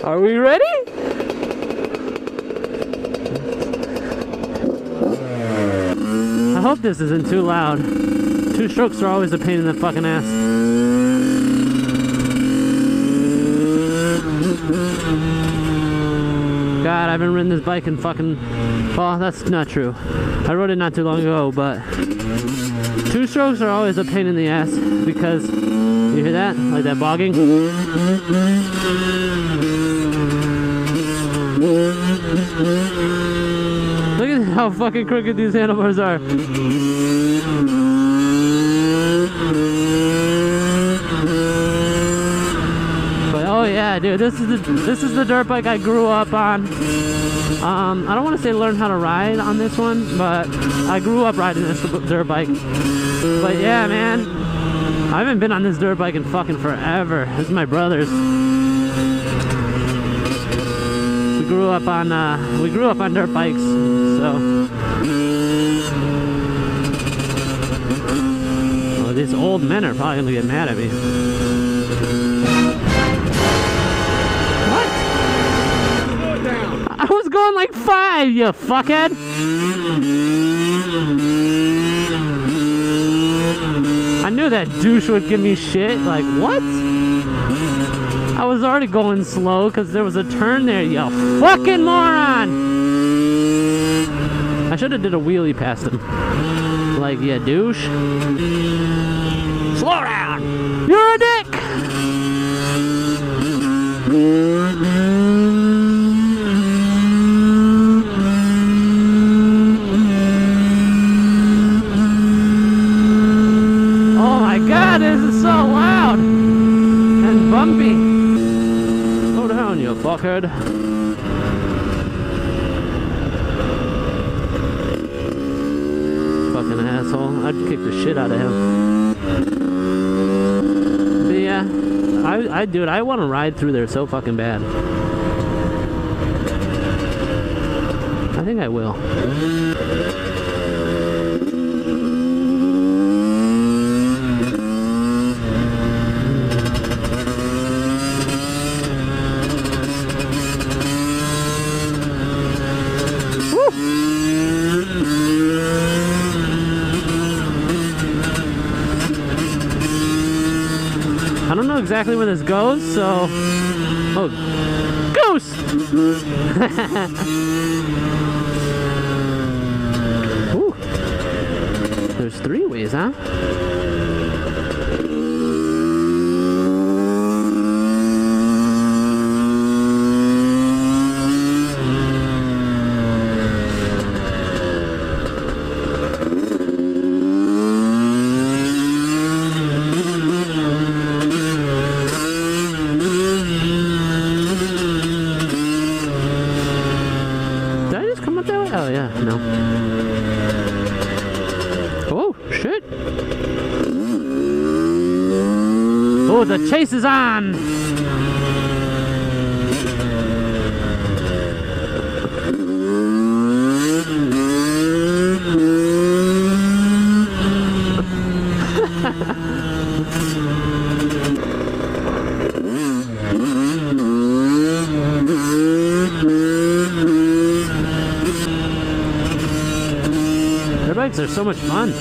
Are we ready? I hope this isn't too loud. Two strokes are always a pain in the fucking ass. God, I haven't ridden this bike in fucking... Well, that's not true. I rode it not too long ago, but... Two strokes are always a pain in the ass because... You hear that? Like that bogging? Look at how fucking crooked these handlebars are. But oh yeah, dude, this is the dirt bike I grew up on. I don't want to say learn how to ride on this one, but I grew up riding this dirt bike. But yeah, man, I haven't been on this dirt bike in fucking forever. This is my brother's. We grew up on dirt bikes, so. Oh, these old men are probably gonna get mad at me. What? I was going like 5, you fuckhead. I knew that douche would give me shit. Like, what? I was already going slow because there was a turn there, you fucking moron! I should have did a wheelie past him. Like, yeah, douche. Slow down! You're a dick! Oh my god, this is so loud! And bumpy. Slow down, you fuckhead. Fucking asshole. I'd kick the shit out of him. But yeah, dude, I want to ride through there so fucking bad. I think I will. I don't know exactly where this goes, so... Oh, goose! Ooh. There's 3 ways, huh? Oh yeah, no. Oh shit! Oh, the chase is on! Dirt bikes are so much fun.